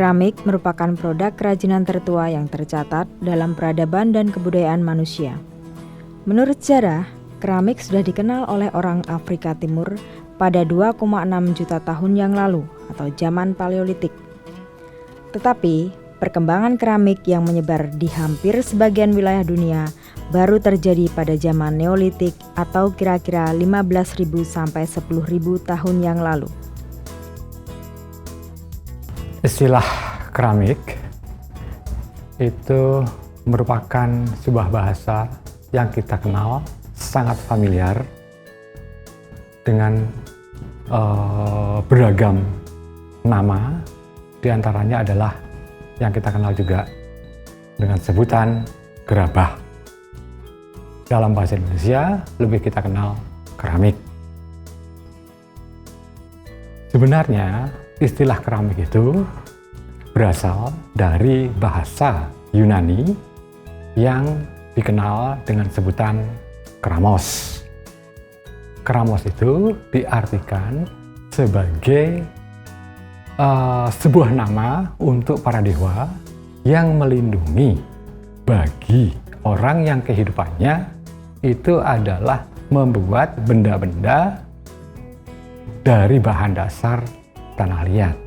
Keramik merupakan produk kerajinan tertua yang tercatat dalam peradaban dan kebudayaan manusia. Menurut sejarah, keramik sudah dikenal oleh orang Afrika Timur pada 2,6 juta tahun yang lalu atau zaman Paleolitik. Tetapi, perkembangan keramik yang menyebar di hampir sebagian wilayah dunia baru terjadi pada zaman Neolitik atau kira-kira 15.000 sampai 10.000 tahun yang lalu. Istilah keramik itu merupakan sebuah bahasa yang kita kenal sangat familiar dengan beragam nama, diantaranya adalah yang kita kenal juga dengan sebutan gerabah. Dalam bahasa Indonesia lebih kita kenal keramik. Sebenarnya istilah keramik itu berasal dari bahasa Yunani yang dikenal dengan sebutan keramos. Keramos itu diartikan sebagai sebuah nama untuk para dewa yang melindungi bagi orang yang kehidupannya itu adalah membuat benda-benda dari bahan dasar tanah liat.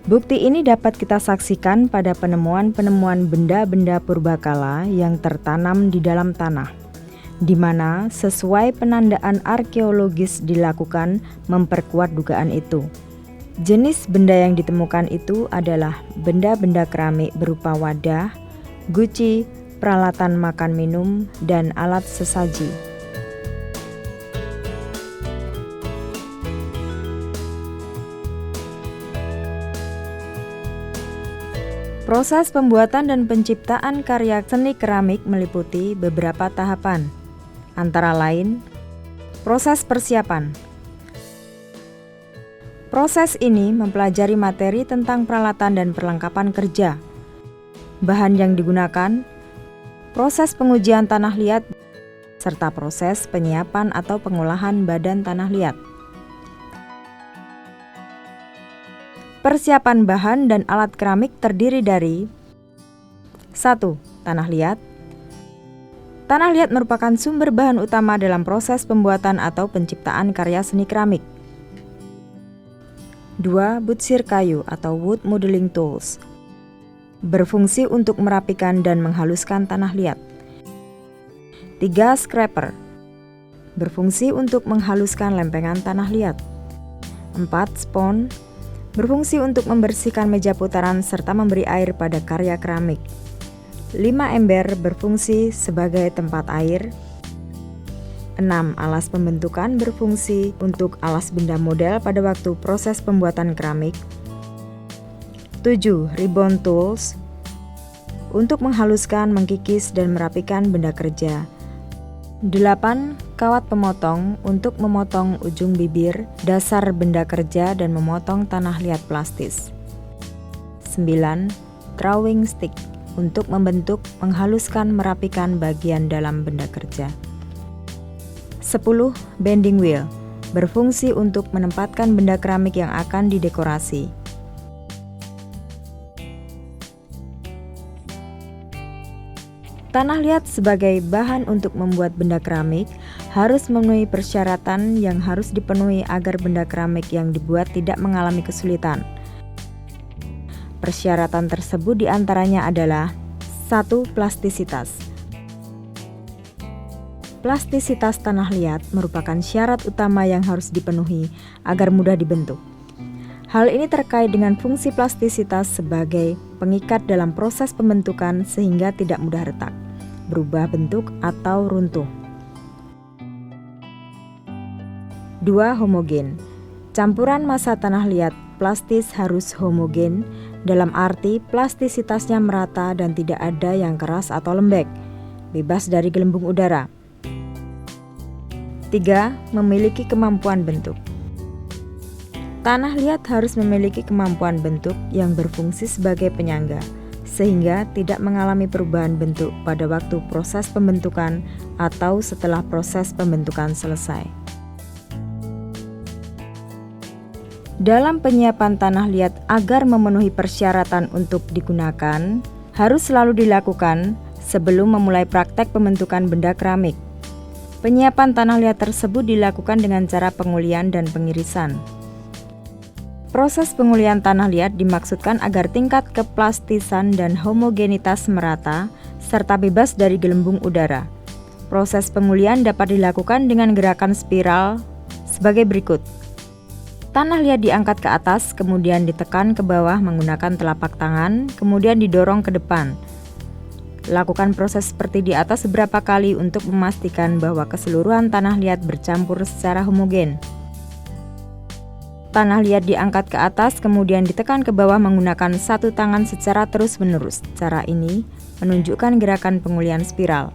Bukti ini dapat kita saksikan pada penemuan-penemuan benda-benda purbakala yang tertanam di dalam tanah, di mana sesuai penandaan arkeologis dilakukan memperkuat dugaan itu. Jenis benda yang ditemukan itu adalah benda-benda keramik berupa wadah, guci, peralatan makan minum, dan alat sesaji. Proses pembuatan dan penciptaan karya seni keramik meliputi beberapa tahapan, antara lain, proses persiapan. Proses ini mempelajari materi tentang peralatan dan perlengkapan kerja, bahan yang digunakan, proses pengujian tanah liat, serta proses penyiapan atau pengolahan badan tanah liat. Persiapan bahan dan alat keramik terdiri dari 1. Tanah liat. Tanah liat merupakan sumber bahan utama dalam proses pembuatan atau penciptaan karya seni keramik. 2. Butsir kayu atau wood modeling tools. Berfungsi untuk merapikan dan menghaluskan tanah liat. 3. Scraper. Berfungsi untuk menghaluskan lempengan tanah liat. 4. Spon. Berfungsi untuk membersihkan meja putaran serta memberi air pada karya keramik. 5. Ember berfungsi sebagai tempat air. 6. Alas pembentukan berfungsi untuk alas benda model pada waktu proses pembuatan keramik. 7. Ribbon tools untuk menghaluskan, mengkikis, dan merapikan benda kerja. 8. Kawat pemotong untuk memotong ujung bibir, dasar benda kerja, dan memotong tanah liat plastis. 9. Drawing stick untuk membentuk, menghaluskan, merapikan bagian dalam benda kerja. 10. Bending wheel berfungsi untuk menempatkan benda keramik yang akan didekorasi. Tanah liat sebagai bahan untuk membuat benda keramik harus memenuhi persyaratan yang harus dipenuhi agar benda keramik yang dibuat tidak mengalami kesulitan. Persyaratan tersebut diantaranya adalah 1. Plastisitas. Plastisitas tanah liat merupakan syarat utama yang harus dipenuhi agar mudah dibentuk. Hal ini terkait dengan fungsi plastisitas sebagai pengikat dalam proses pembentukan sehingga tidak mudah retak, berubah bentuk, atau runtuh. 2. Homogen. Campuran massa tanah liat plastis harus homogen, dalam arti plastisitasnya merata dan tidak ada yang keras atau lembek, bebas dari gelembung udara. 3. Memiliki kemampuan bentuk. Tanah liat harus memiliki kemampuan bentuk yang berfungsi sebagai penyangga, sehingga tidak mengalami perubahan bentuk pada waktu proses pembentukan atau setelah proses pembentukan selesai. Dalam penyiapan tanah liat agar memenuhi persyaratan untuk digunakan, harus selalu dilakukan sebelum memulai praktek pembentukan benda keramik. Penyiapan tanah liat tersebut dilakukan dengan cara pengulian dan pengirisan. Proses pengulian tanah liat dimaksudkan agar tingkat keplastisan dan homogenitas merata, serta bebas dari gelembung udara. Proses pengulian dapat dilakukan dengan gerakan spiral sebagai berikut. Tanah liat diangkat ke atas, kemudian ditekan ke bawah menggunakan telapak tangan, kemudian didorong ke depan. Lakukan proses seperti di atas beberapa kali untuk memastikan bahwa keseluruhan tanah liat bercampur secara homogen. Tanah liat diangkat ke atas, kemudian ditekan ke bawah menggunakan satu tangan secara terus-menerus. Cara ini menunjukkan gerakan pengulian spiral.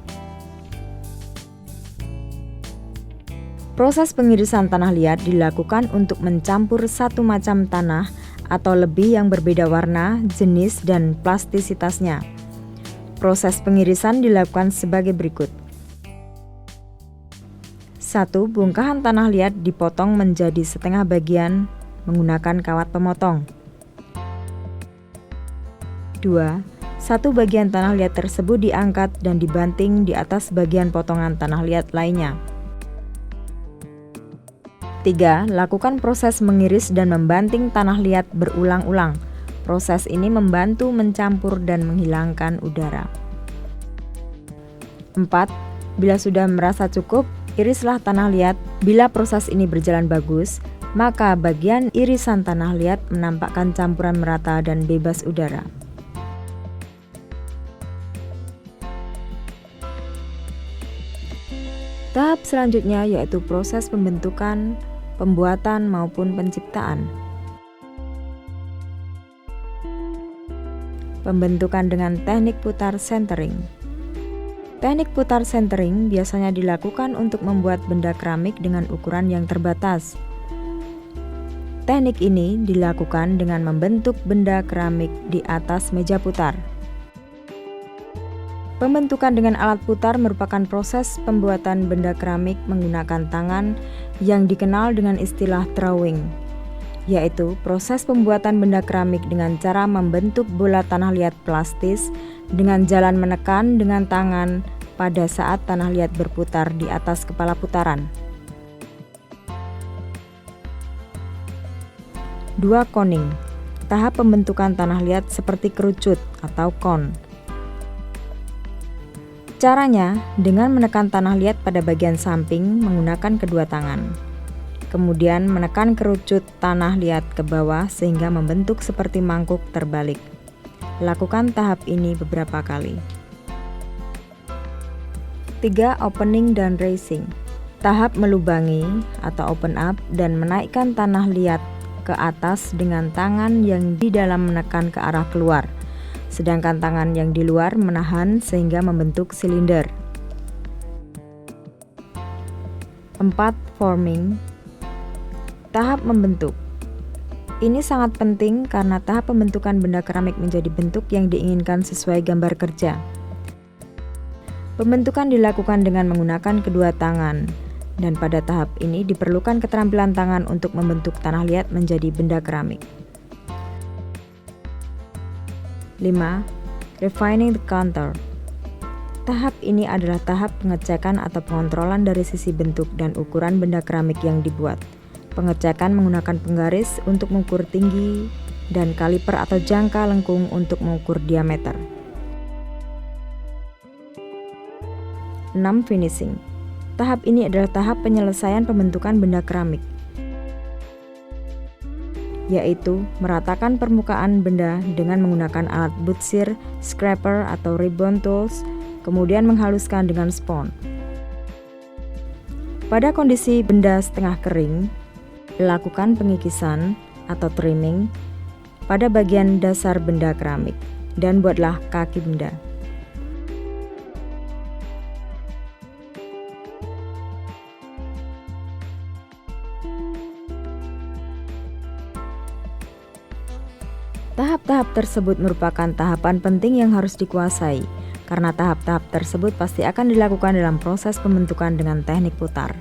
Proses pengirisan tanah liat dilakukan untuk mencampur satu macam tanah atau lebih yang berbeda warna, jenis, dan plastisitasnya. Proses pengirisan dilakukan sebagai berikut. 1. Bongkahan tanah liat dipotong menjadi setengah bagian menggunakan kawat pemotong. 2. Satu bagian tanah liat tersebut diangkat dan dibanting di atas bagian potongan tanah liat lainnya. 3. Lakukan proses mengiris dan membanting tanah liat berulang-ulang. Proses ini membantu mencampur dan menghilangkan udara. 4. Bila sudah merasa cukup, irislah tanah liat. Bila proses ini berjalan bagus, maka bagian irisan tanah liat menampakkan campuran merata dan bebas udara. Tahap selanjutnya yaitu proses pembentukan, pembuatan maupun penciptaan. Pembentukan dengan teknik putar centering. Teknik putar centering biasanya dilakukan untuk membuat benda keramik dengan ukuran yang terbatas. Teknik ini dilakukan dengan membentuk benda keramik di atas meja putar. Pembentukan dengan alat putar merupakan proses pembuatan benda keramik menggunakan tangan yang dikenal dengan istilah drawing, yaitu proses pembuatan benda keramik dengan cara membentuk bola tanah liat plastis dengan jalan menekan dengan tangan pada saat tanah liat berputar di atas kepala putaran. 2. Coning. Tahap pembentukan tanah liat seperti kerucut atau cone. Caranya dengan menekan tanah liat pada bagian samping menggunakan kedua tangan. Kemudian menekan kerucut tanah liat ke bawah sehingga membentuk seperti mangkuk terbalik. Lakukan tahap ini beberapa kali. 3. Opening dan raising. Tahap melubangi atau open up dan menaikkan tanah liat ke atas dengan tangan yang di dalam menekan ke arah keluar, sedangkan tangan yang di luar menahan sehingga membentuk silinder. 4. Forming. Tahap membentuk. Ini sangat penting karena tahap pembentukan benda keramik menjadi bentuk yang diinginkan sesuai gambar kerja. Pembentukan dilakukan dengan menggunakan kedua tangan, dan pada tahap ini diperlukan keterampilan tangan untuk membentuk tanah liat menjadi benda keramik. 5. Refining the contour. Tahap ini adalah tahap pengecekan atau pengontrolan dari sisi bentuk dan ukuran benda keramik yang dibuat. Pengecekan menggunakan penggaris untuk mengukur tinggi dan kaliper atau jangka lengkung untuk mengukur diameter. 6. Finishing. Tahap ini adalah tahap penyelesaian pembentukan benda keramik, yaitu meratakan permukaan benda dengan menggunakan alat butcher, scraper, atau ribbon tools, kemudian menghaluskan dengan spons. Pada kondisi benda setengah kering, lakukan pengikisan atau trimming pada bagian dasar benda keramik dan buatlah kaki benda. Tahap-tahap tersebut merupakan tahapan penting yang harus dikuasai, karena tahap-tahap tersebut pasti akan dilakukan dalam proses pembentukan dengan teknik putar.